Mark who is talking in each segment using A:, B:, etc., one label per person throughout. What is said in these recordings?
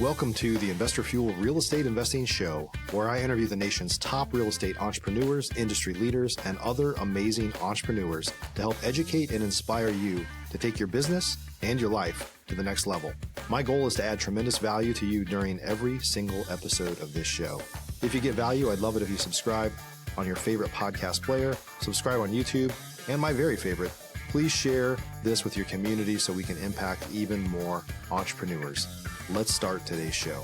A: Welcome to the Investor Fuel Real Estate Investing Show, where I interview the nation's top real estate entrepreneurs, industry leaders, and other amazing entrepreneurs to help educate and inspire you to take your business and your life to the next level. My goal is to add tremendous value to you during every single episode of this show. If you get value, I'd love it if you subscribe on your favorite podcast player, subscribe on YouTube, and my very favorite, please share this with your community so we can impact even more entrepreneurs. Let's start today's show.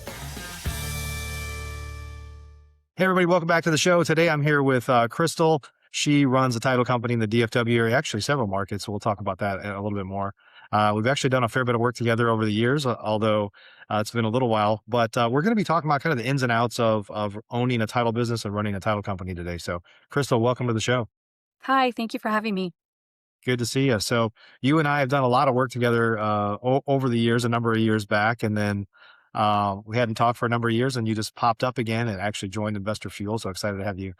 A: Hey, everybody. Welcome back to the show. Today, I'm here with Crystal. She runs a title company in the DFW area, actually several markets. So we'll talk about that a little bit more. We've actually done a fair bit of work together over the years, although it's been a little while. But we're going to be talking about kind of the ins and outs of owning a title business and running a title company today. So, Crystal, welcome to the show.
B: Hi, thank you for having me.
A: Good to see you. So you and I have done a lot of work together over the years, a number of years back, and then we hadn't talked for a number of years, and you just popped up again and actually joined Investor Fuel. So excited to have you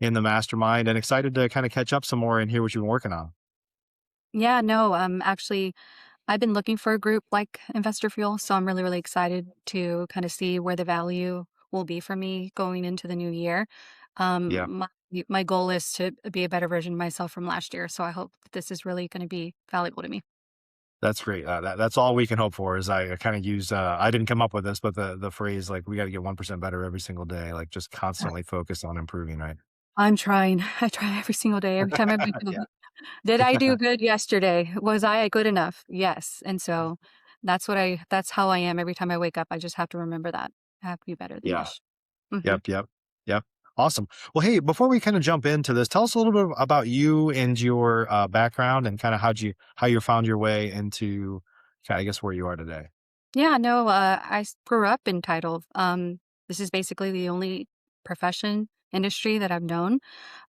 A: in the mastermind and excited to kind of catch up some more and hear what you've been working on.
B: Yeah, no, actually, I've been looking for a group like Investor Fuel, so I'm really, really excited to kind of see where the value will be for me going into the new year.
A: Yeah,
B: My goal is to be a better version of myself from last year, so I hope this is really going to be valuable to me.
A: that's great. That's all we can hope for is I kind of use, I didn't come up with this, but the phrase like, we got to get 1% better every single day, like just constantly focus on improving, right?
B: I'm trying. I try every single day. Every time I wake up,
A: Yeah.
B: did I do good yesterday? Was I good enough? Yes. And so that's how I am every time I wake up. I just have to remember that. I have to be better than
A: Yeah.
B: yes. hmm
A: Yep. Awesome. Well, hey, before we kind of jump into this, tell us a little bit about you and your background and kind of how you found your way into, I guess, where you are today.
B: Yeah, no, grew up in title. This is basically the only profession industry that I've known.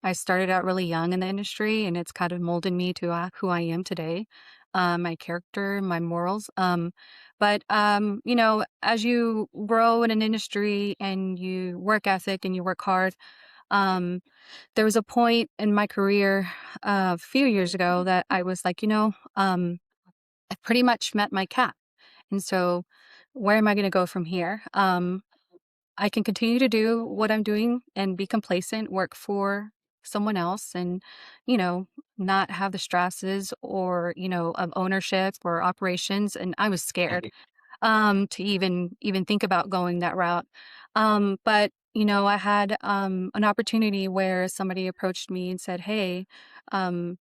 B: I started out really young in the industry and it's kind of molded me to who I am today, my character, my morals. As you grow in an industry and you work ethic and you work hard, um, there was a point in my career a few years ago that I was like, I pretty much met my cap. And so, where am I going to go from here? I can continue to do what I'm doing and be complacent, work for someone else, and you know, not have the stresses or of ownership or operations. And I was scared to even think about going that route. But I had an opportunity where somebody approached me and said, "Hey, um,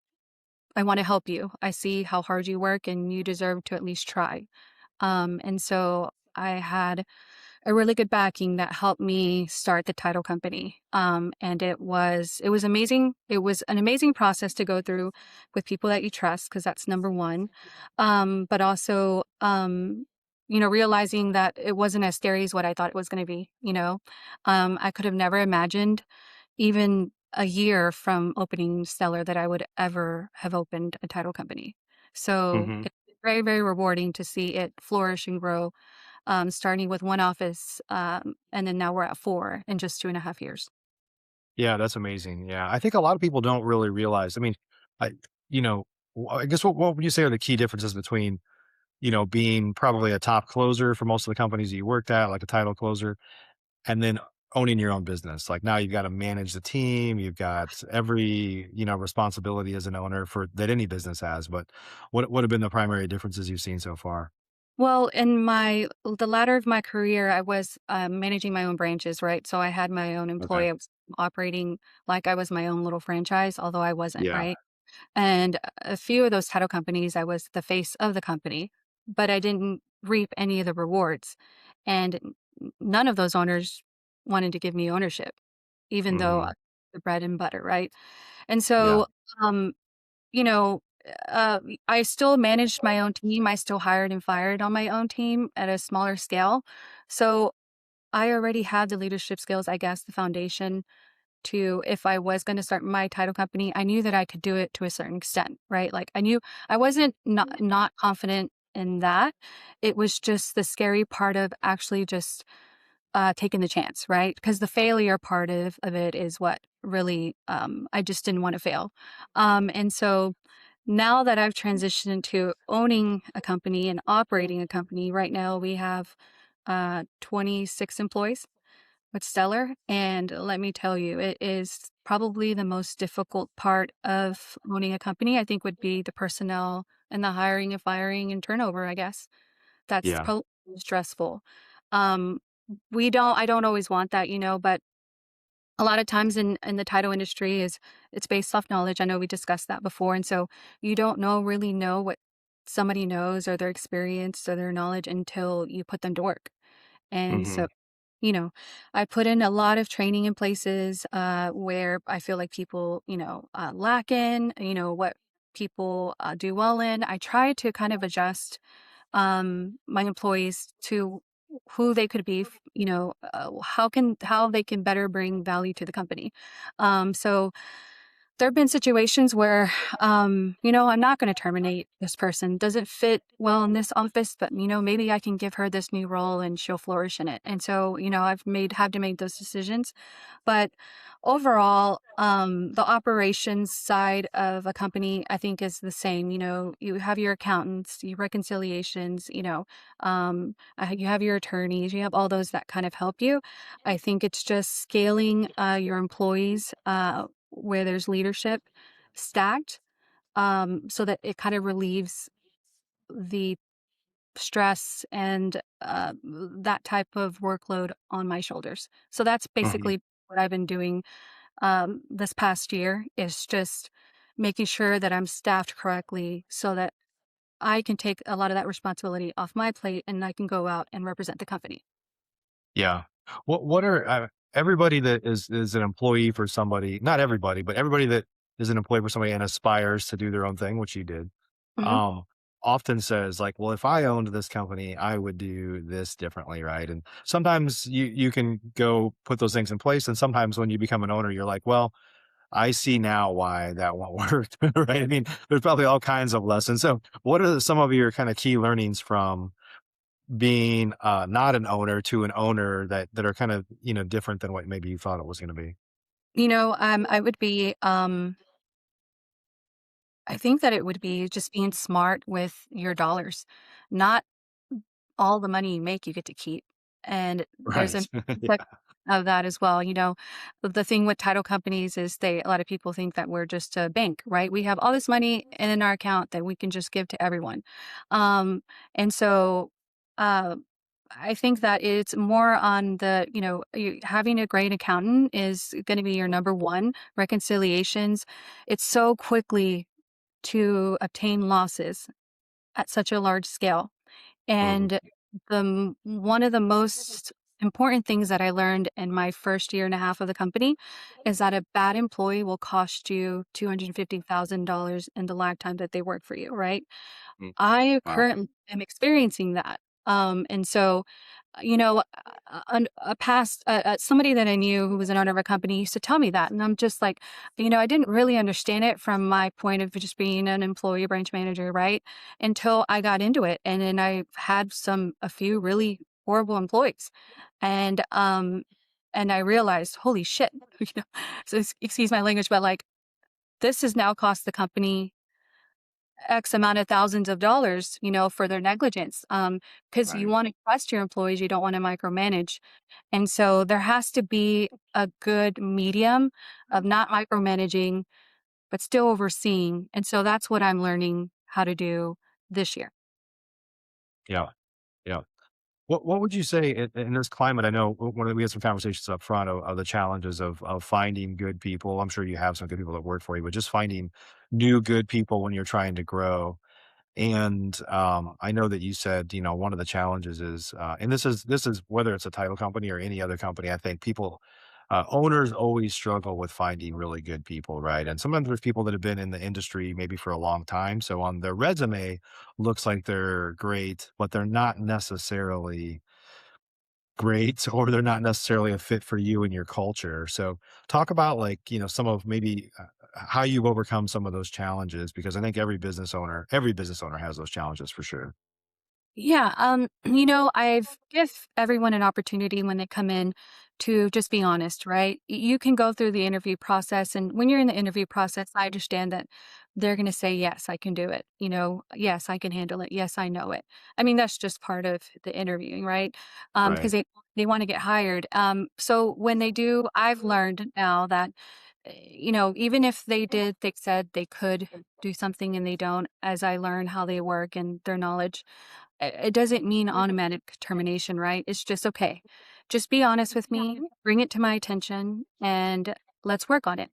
B: I want to help you. I see how hard you work, and you deserve to at least try." And so I had a really good backing that helped me start the title company. And it was amazing. It was an amazing process to go through with people that you trust, because that's number one. But also, realizing that it wasn't as scary as what I thought it was going to be. I could have never imagined even a year from opening Stellar that I would ever have opened a title company. So
A: hmm
B: it's very, very rewarding to see it flourish and grow, starting with one office, and then now we're at four in just 2.5 years.
A: Yeah, that's amazing. Yeah, I think a lot of people don't really realize. I mean, I, I guess what would you say are the key differences between, being probably a top closer for most of the companies that you worked at, like a title closer, and then owning your own business? Like now you've got to manage the team, you've got every, responsibility as an owner for that any business has. But what have been the primary differences you've seen so far?
B: Well, in the latter of my career, I was managing my own branches, right? So I had my own
A: Okay.
B: employee. I was operating like I was my own little franchise, although I wasn't,
A: Yeah.
B: right? And a few of those title companies, I was the face of the company, but I didn't reap any of the rewards. And none of those owners wanted to give me ownership, even though
A: hmm
B: the bread and butter, right? And
A: Yeah.
B: so, um, you know, I still managed my own team. I still hired and fired on my own team at a smaller scale. So I already had the leadership skills, I guess, the foundation to, if I was going to start my title company, I knew that I could do it to a certain extent, right? Like I knew I wasn't not confident in that. It was just the scary part of actually just taking the chance, right? Because the failure part of it is what really I just didn't want to fail. And so now that I've transitioned into owning a company and operating a company, right now we have 26 employees with Stellar. And let me tell you, it is probably the most difficult part of owning a company, I think, would be the personnel and the hiring and firing and turnover, I guess. That's
A: Yeah.
B: probably stressful. Um, I don't always want that, but a lot of times in the title industry is it's based off knowledge. I know we discussed that before. And so you don't really know what somebody knows or their experience or their knowledge until you put them to work. And
A: Hmm.
B: so, you know, I put in a lot of training in places where I feel like people, lack in, what people do well in. I try to kind of adjust my employees to who they could be, how they can better bring value to the company. So there have been situations where, I'm not going to terminate this person. Doesn't fit well in this office, but maybe I can give her this new role and she'll flourish in it. And so, have to make those decisions. But overall, the operations side of a company, I think, is the same. You have your accountants, your reconciliations, you have your attorneys, you have all those that kind of help you. I think it's just scaling your employees where there's leadership stacked so that it kind of relieves the stress and that type of workload on my shoulders. So that's
A: Hmm.
B: basically what I've been doing this past year is just making sure that I'm staffed correctly so that I can take a lot of that responsibility off my plate and I can go out and represent the company.
A: Yeah. What are everybody that is an employee for somebody, not everybody, but everybody that is an employee for somebody and aspires to do their own thing, which you did,
B: Hmm.
A: um, often says like, well, if I owned this company, I would do this differently, right? And sometimes you can go put those things in place, and sometimes when you become an owner, you're like, well, I see now why that won't work, right? I mean, there's probably all kinds of lessons. So, what are some of your kind of key learnings from being, not an owner to an owner that are kind of, different than what maybe you thought it was gonna be?
B: I would be, I think that it would be just being smart with your dollars. Not all the money you make, you get to keep. And there's
A: Right.
B: an
A: Yeah.
B: aspect of that as well. The thing with title companies is a lot of people think that we're just a bank, right? We have all this money in our account that we can just give to everyone. Um, and so, uh, I think that it's more on having a great accountant is going to be your number one. Reconciliations, it's so quickly to obtain losses at such a large scale.
A: Mhm.
B: And one of the most important things that I learned in my first year and a half of the company is that a bad employee will cost you $250,000 in the lifetime that they work for you, right?
A: Mm.
B: I
A: Wow.
B: currently am experiencing that. And so, a past somebody that I knew who was an owner of a company used to tell me that, and I'm just like, I didn't really understand it from my point of just being an employee branch manager, right? Until I got into it, and then I had a few really horrible employees, and I realized, holy shit, So excuse my language, but like this has now cost the company X amount of thousands of dollars, for their negligence. Because you
A: Right.
B: want to trust your employees, you don't want to micromanage. And so there has to be a good medium of not micromanaging, but still overseeing. And so that's what I'm learning how to do this year.
A: Yeah. Yeah. What would you say in this climate? I know we had some conversations up front of the challenges of finding good people. I'm sure you have some good people that work for you, but just finding new good people when you're trying to grow. And, I know that you said, one of the challenges is, and this is whether it's a title company or any other company, I think owners always struggle with finding really good people, right? And sometimes there's people that have been in the industry maybe for a long time. So on their resume, looks like they're great, but they're not necessarily great, or they're not necessarily a fit for you and your culture. So talk about like, some of maybe how you've overcome some of those challenges, because I think every business owner has those challenges for sure.
B: Yeah, I've give everyone an opportunity when they come in to just be honest, right? You can go through the interview process, and when you're in the interview process, I understand that they're going to say, "Yes, I can do it." "Yes, I can handle it. Yes, I know it." I mean, that's just part of the interviewing, right? Because
A: Right.
B: they want to get hired. So when they do, I've learned now that even if they said they could do something and they don't, as I learn how they work and their knowledge, it doesn't mean automatic termination, right? It's just, "Okay, just be honest with me, bring it to my attention, and let's work on it."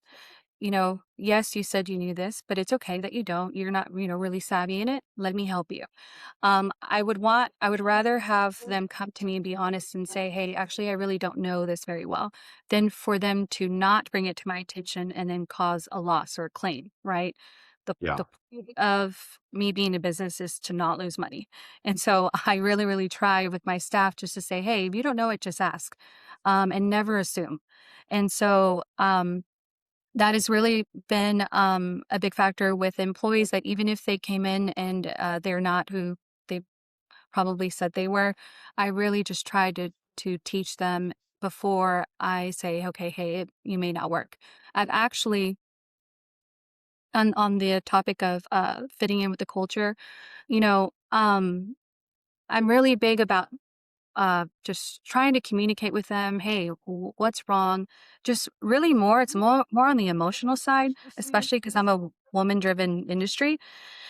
B: "Yes, you said you knew this, but it's okay that you don't. You're not, really savvy in it. Let me help you." I would rather have them come to me and be honest and say, "Hey, actually, I really don't know this very well," than for them to not bring it to my attention and then cause a loss or a claim, right? The
A: Yeah.
B: point of me being a business is to not lose money. And so I really, really try with my staff just to say, "Hey, if you don't know it, just ask, and never assume." And so, that has really been a big factor with employees that even if they came in and they're not who they probably said they were, I really just try to teach them before I say, "Okay, hey, you may not work." I've actually on the topic of fitting in with the culture, you know, I'm really big about just trying to communicate with them. "Hey, what's wrong?" Just really it's more on the emotional side, especially because I'm a woman driven industry.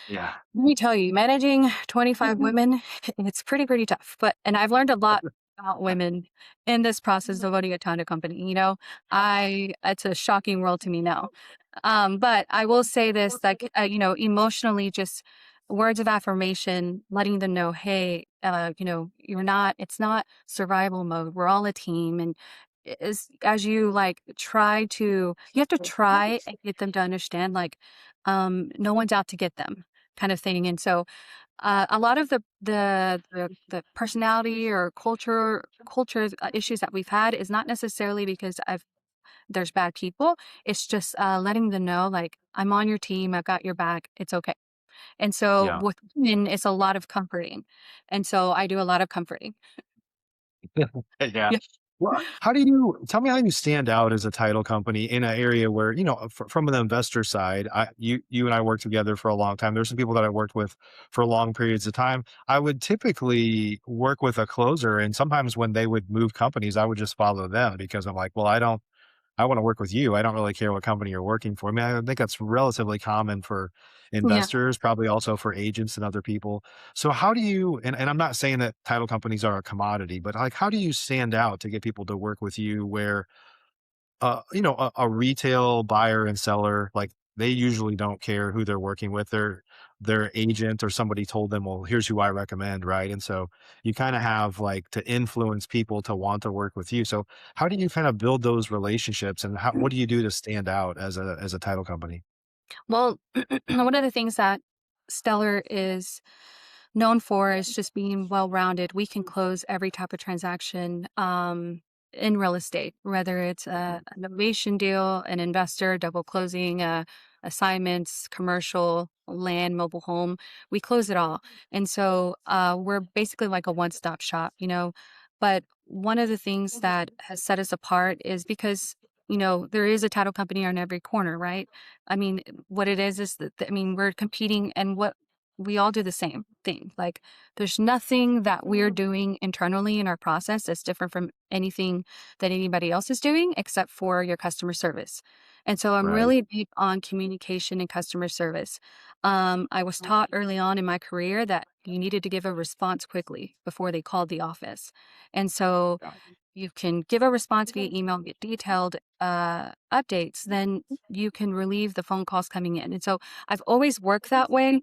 A: Yeah.
B: Let me tell you, managing 25 women, it's pretty tough. And I've learned a lot about women in this process of owning a Tonda company. It's a shocking world to me now. But I will say this, like, emotionally, just words of affirmation, letting them know, "Hey, it's not survival mode. We're all a team." And as you like you have to try and get them to understand, like, no one's out to get them kind of thing. And so, a lot of the personality or culture issues that we've had is not necessarily because there's bad people. It's just letting them know, like, "I'm on your team. I've got your back. It's okay." And so
A: Yeah.
B: with women, it's a lot of comforting. And so I do a lot of comforting.
A: Yeah.
B: Yeah.
A: Well, how do you tell me how you stand out as a title company in an area where, from an investor side, you and I worked together for a long time. There's some people that I worked with for long periods of time. I would typically work with a closer, and sometimes when they would move companies, I would just follow them because I'm like, well, I want to work with you. I don't really care what company you're working for. I mean, I think that's relatively common for
B: Yeah.
A: investors, probably also for agents and other people. So how do you, and I'm not saying that title companies are a commodity, but like, how do you stand out to get people to work with you where, a retail buyer and seller, like they usually don't care who they're working with. Their agent or somebody told them, well, here's who I recommend, right? And so you kind of have like to influence people to want to work with you. So how do you kind of build those relationships, and what do you do to stand out as a title company?
B: Well, one of the things that Stellar is known for is just being well-rounded. We can close every type of transaction in real estate, whether it's an innovation deal, an investor, double closing, assignments, commercial, land, mobile home. We close it all. And so we're basically like a one-stop shop. But one of the things that has set us apart is because, there is a title company on every corner, right? I mean, what it is that, I mean, we're competing and what we all do the same thing. Like, there's nothing that we're doing internally in our process that's different from anything that anybody else is doing except for your customer service. And so I'm
A: Right.
B: really big on communication and customer service. I was taught early on in my career that you needed to give a response quickly before they called the office. And so
A: Yeah.
B: you can give a response via email, get detailed updates, then you can relieve the phone calls coming in. And so I've always worked that way.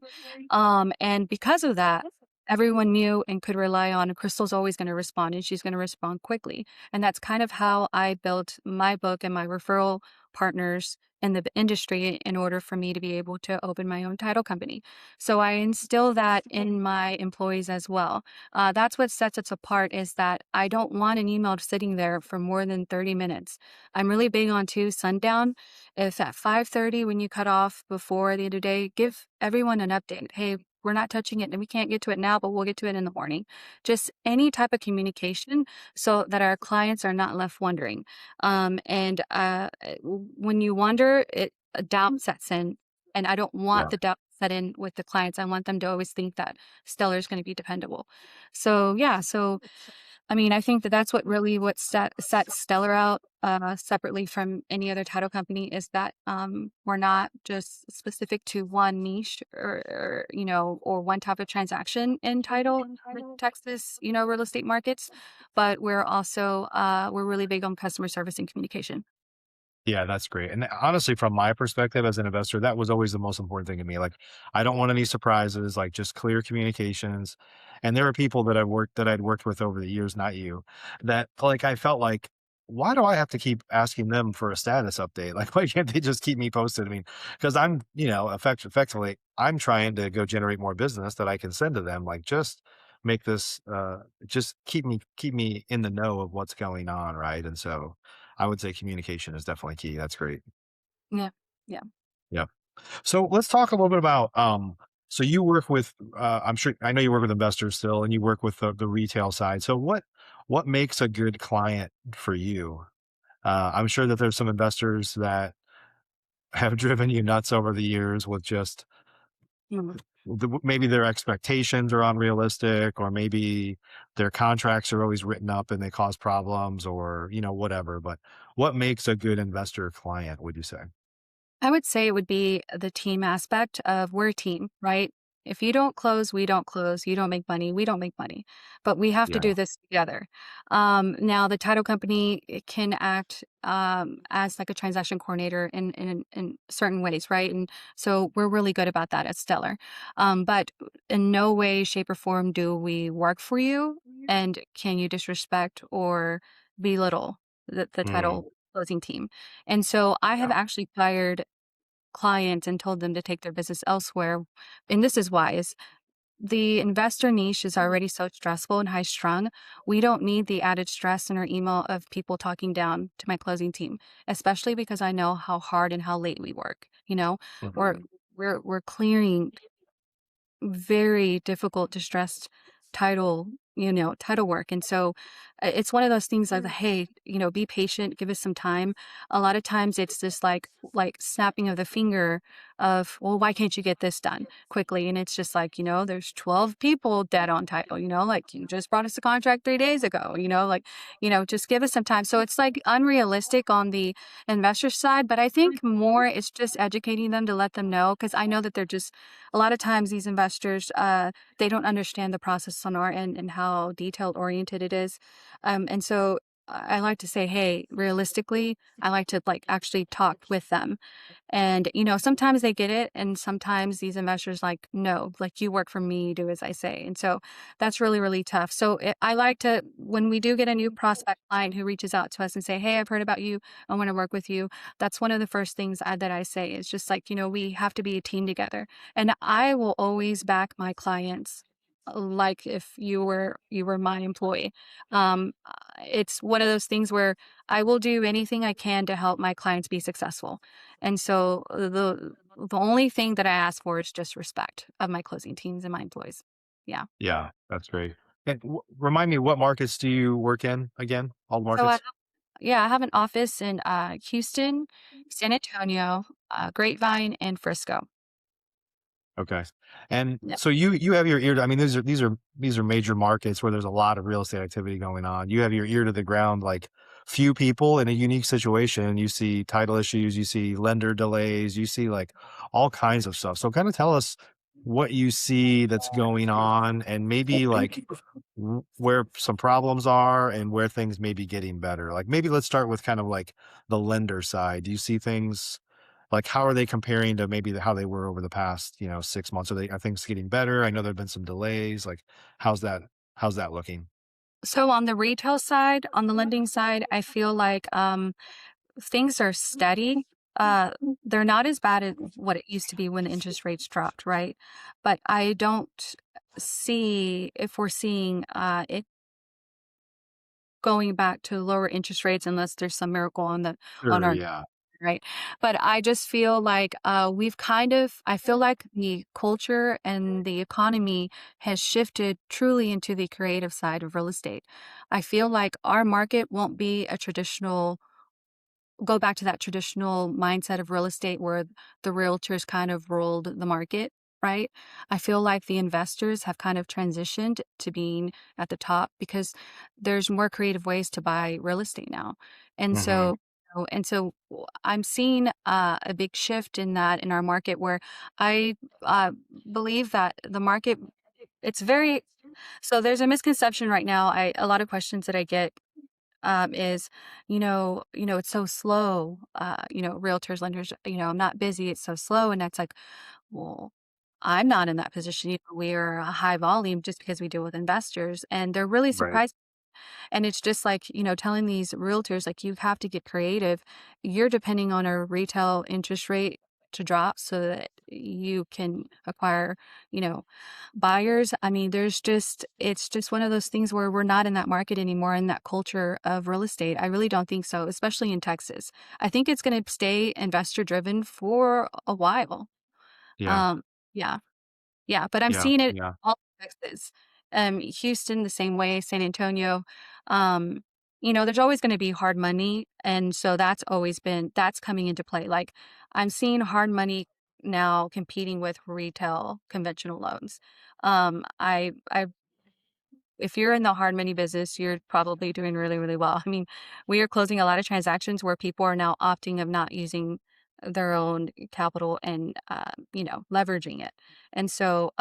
B: And because of that, everyone knew and could rely on Crystal's always going to respond and she's going to respond quickly. And that's kind of how I built my book and my referral partners in the industry in order for me to be able to open my own title company. So I instill that in my employees as well. That's what sets us apart is that I don't want an email sitting there for more than 30 minutes. I'm really big on sundown. If at 5:30 when you cut off before the end of the day, give everyone an update. "Hey, we're not touching it and we can't get to it now, but we'll get to it in the morning. Just any type of communication so that our clients are not left wondering. When you wonder, a doubt sets in, and I don't want
C: Yeah.
B: the doubt set in with the clients. I want them to always think that Stellar is going to be dependable. So yeah, so I mean, I think that that's what sets Stellar out separately from any other title company is that we're not just specific to one niche or one type of transaction in title Texas, real estate markets, but we're also we're really big on customer service and communication.
C: Yeah, that's great. And honestly, from my perspective as an investor, that was always the most important thing to me. Like, I don't want any surprises, like just clear communications. And there are people that I'd worked with over the years, not you, that like I felt like, why do I have to keep asking them for a status update? Like, why can't they just keep me posted? I mean, because I'm, effectively, I'm trying to go generate more business that I can send to them. Like, just make this, just keep me in the know of what's going on, right? And so, I would say communication is definitely key. That's great.
B: Yeah. Yeah.
C: Yeah. So let's talk a little bit about so you work with I'm sure I know you work with investors still and you work with the retail side. So what makes a good client for you? I'm sure that there's some investors that have driven you nuts over the years with just
B: Mhm.
C: maybe their expectations are unrealistic or maybe their contracts are always written up and they cause problems or whatever, but what makes a good investor client, would you say?
B: I would say it would be the team aspect of we're a team, right? If you don't close, we don't close. You don't make money, we don't make money. But we have to
C: Yeah.
B: do this together. Now, the title company it can act as like a transaction coordinator in certain ways, right? And so we're really good about that at Stellar. But in no way, shape, or form do we work for you. And can you disrespect or belittle the
C: Mm,
B: title closing team? And so I have
C: yeah.
B: actually fired clients and told them to take their business elsewhere. And this is why is the investor niche is already so stressful and high strung. We don't need the added stress in our email of people talking down to my closing team, especially because I know how hard and how late we work. We're
C: Mhm.
B: we're clearing very difficult, distressed title, title work. And so it's one of those things of, hey, be patient, give us some time. A lot of times it's just like snapping of the finger of, well, why can't you get this done quickly? And it's just like, there's 12 people dead on title, like you just brought us a contract 3 days ago, just give us some time. So it's like unrealistic on the investor side, but I think more it's just educating them to let them know, because I know that they're just a lot of times these investors they don't understand the process on our end and how detailed oriented it is, and so I like to say, hey, realistically, I like to like actually talk with them. And sometimes they get it, and sometimes these investors like, no, like you work for me, do as I say. And so that's really, really tough. So I like to, when we do get a new prospect client who reaches out to us and say, hey, I've heard about you, I want to work with you, that's one of the first things that I say is just like, we have to be a team together. And I will always back my clients like if you were my employee. It's one of those things where I will do anything I can to help my clients be successful. And so the only thing that I ask for is just respect of my closing teams and my employees. Yeah.
C: Yeah, that's great. And remind me, what markets do you work in again? All the
B: So
C: markets?
B: I have an office in Houston, San Antonio, Grapevine, and Frisco.
C: Okay. And
B: Yeah.
C: so you have your ear to, I mean, these are major markets where there's a lot of real estate activity going on. You have your ear to the ground, like few people in a unique situation. You see title issues, you see lender delays, you see like all kinds of stuff. So kind of tell us what you see that's going on and maybe like where some problems are and where things may be getting better. Like maybe let's start with kind of like the lender side. Do you see things like, how are they comparing to maybe how they were over the past, 6 months? Are things getting better? I know there've been some delays. Like, how's that how's that looking?
B: So on the retail side, on the lending side, I feel like things are steady. Uh, they're not as bad as what it used to be when interest rates dropped, right? But I don't see if we're seeing it going back to lower interest rates unless there's some miracle on
C: Sure,
B: our
C: yeah.
B: right? But I just feel like I feel like the culture and the economy has shifted truly into the creative side of real estate. I feel like our market won't be a traditional go back to that traditional mindset of real estate where the realtors kind of ruled the market, right? I feel like the investors have kind of transitioned to being at the top because there's more creative ways to buy real estate now. And
C: Hmm.
B: I'm seeing a big shift in that in our market where I uh, believe that the market it's very so there's a misconception right now. A lot of questions that I get is, it's so slow. Realtors, lenders, I'm not busy. It's so slow. And that's like, well, I'm not in that position. We're a high volume just because we deal with investors and they're really
C: Right.
B: surprised. And it's just like, telling these realtors, like, you have to get creative. You're depending on a retail interest rate to drop so that you can acquire, you know, buyers. I mean, it's just one of those things where we're not in that market anymore in that culture of real estate. I really don't think so, especially in Texas. I think it's going to stay investor driven for a while.
C: Yeah.
B: Um, yeah. Yeah, but I'm
C: Yeah.
B: seeing it
C: Yeah.
B: all Texas. Houston the same way, San Antonio. Um, there's always gonna be hard money, and so that's coming into play. Like, I'm seeing hard money now competing with retail conventional loans. I if you're in the hard money business, you're probably doing really, really well. I mean, we are closing a lot of transactions where people are now opting of not using their own capital and leveraging it. And so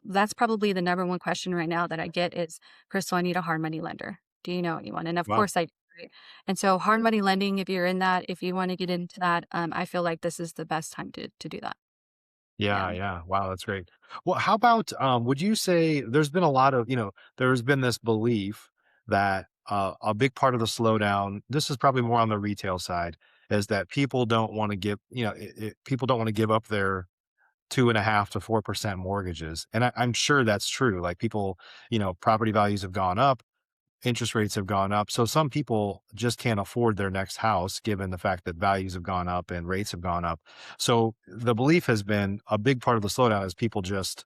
B: that's probably the number one question right now that I get is, Crystal, I need a hard money lender. Do you know anyone? And of
C: Wow.
B: course I do. Right? And so hard money lending, if you're in that, if you want to get into that, I feel like this is the best time to do that. Yeah.
C: Yeah, yeah. Wow, that's great. Well, how about would you say there's been a lot of, there's been this belief that a big part of the slowdown, this is probably more on the retail side, is that people don't want to give, people don't want to give up their 2.5 to 4% mortgages. And I'm sure that's true. Like people, property values have gone up, interest rates have gone up. So some people just can't afford their next house given the fact that values have gone up and rates have gone up. So the belief has been a big part of the slowdown is people just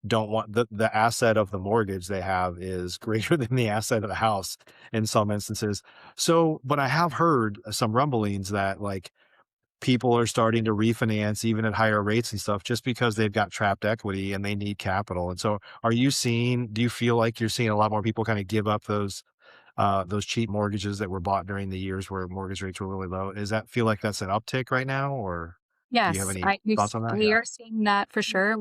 C: don't want the asset of the mortgage they have is greater than the asset of the house in some instances. So, but I have heard some rumblings that like people are starting to refinance even at higher rates and stuff just because they've got trapped equity and they need capital. And so do you feel like you're seeing a lot more people kind of give up those cheap mortgages that were bought during the years where mortgage rates were really low? Does that feel like that's an uptick right now, or do you have
B: Yes,
C: any thoughts on that?
B: we
C: Yeah.
B: are seeing that for sure.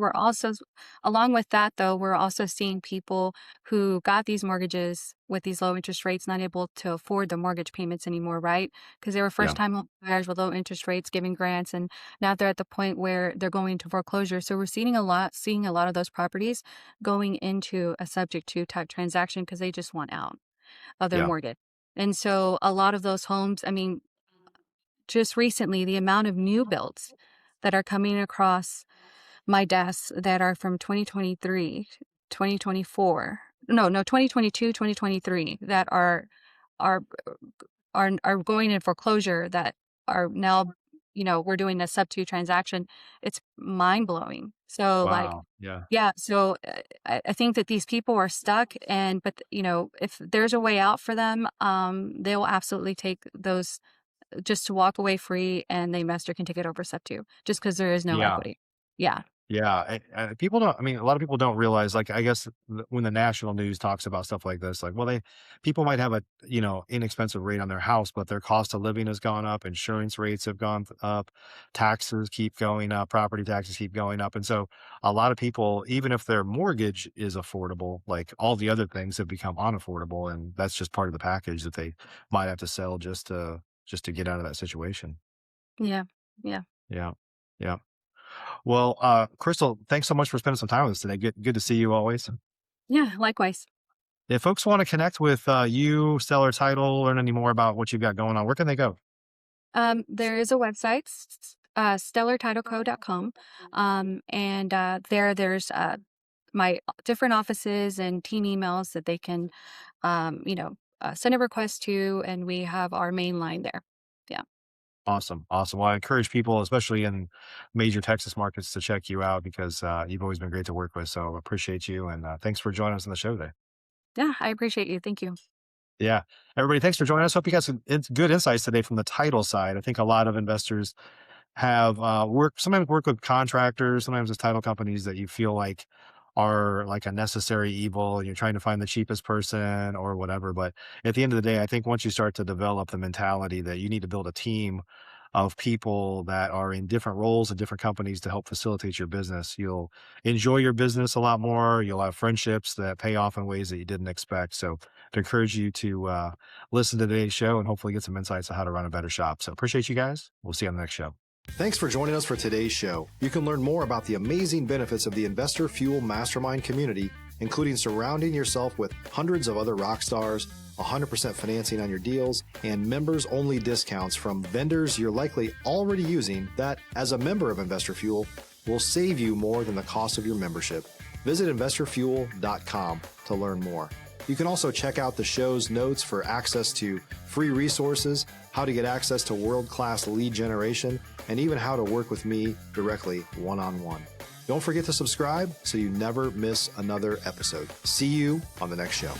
B: Along with that though, we're also seeing people who got these mortgages with these low interest rates not able to afford the mortgage payments anymore, right? Because they were
C: Yeah.
B: first time home buyers with low interest rates giving grants, and now they're at the point where they're going into foreclosure. So we're seeing a lot of those properties going into a subject to type transaction because they just want out of their
C: Yeah.
B: mortgage. And so a lot of those homes, I mean, just recently, the amount of new builds that are coming across my desk that are from 2023, 2024, no, 2022, 2023 that are are going in foreclosure that are now, we're doing a sub 2 transaction. It's mind blowing. So like,
C: Wow. Yeah.
B: yeah, so I think that these people are stuck but if there's a way out for them, they will absolutely take those just to walk away free and the investor can take it over step 2 just because there is no
C: Yeah.
B: equity. Yeah.
C: Yeah, people don't. I mean, a lot of people don't realize. Like, I guess when the national news talks about stuff like this, like, well, people might have a inexpensive rate on their house, but their cost of living has gone up, insurance rates have gone up, taxes keep going up, property taxes keep going up, and so a lot of people, even if their mortgage is affordable, like all the other things have become unaffordable, and that's just part of the package that they might have to sell just to get out of that situation.
B: Yeah. Yeah.
C: Yeah, yeah. Well, Crystal, thanks so much for spending some time with us today. Good to see you always.
B: Yeah, likewise.
C: If folks want to connect with you, Stellar Title, learn any more about what you've got going on, where can they go?
B: There is a website, stellartitleco.com. And there's my different offices and team emails that they can, send a request to, and we have our main line there. Yeah.
C: Awesome. Awesome. Well, I encourage people, especially in major Texas markets, to check you out because you've always been great to work with. So appreciate you. And thanks for joining us on the show today.
B: Yeah, I appreciate you. Thank you.
C: Yeah. Everybody, thanks for joining us. Hope you got some good insights today from the title side. I think a lot of investors have sometimes work with contractors, sometimes it's title companies that you feel like are like a necessary evil. You're trying to find the cheapest person or whatever. But at the end of the day, I think once you start to develop the mentality that you need to build a team of people that are in different roles in different companies to help facilitate your business, you'll enjoy your business a lot more. You'll have friendships that pay off in ways that you didn't expect. So to encourage you to listen to today's show and hopefully get some insights on how to run a better shop. So appreciate you guys. We'll see you on the next show.
A: Thanks for joining us for today's show. You can learn more about the amazing benefits of the Investor Fuel Mastermind community, including surrounding yourself with hundreds of other rock stars, 100% financing on your deals, and members-only discounts from vendors you're likely already using that, as a member of Investor Fuel, will save you more than the cost of your membership. Visit investorfuel.com to learn more. You can also check out the show's notes for access to free resources, how to get access to world-class lead generation, and even how to work with me directly one-on-one. Don't forget to subscribe so you never miss another episode. See you on the next show.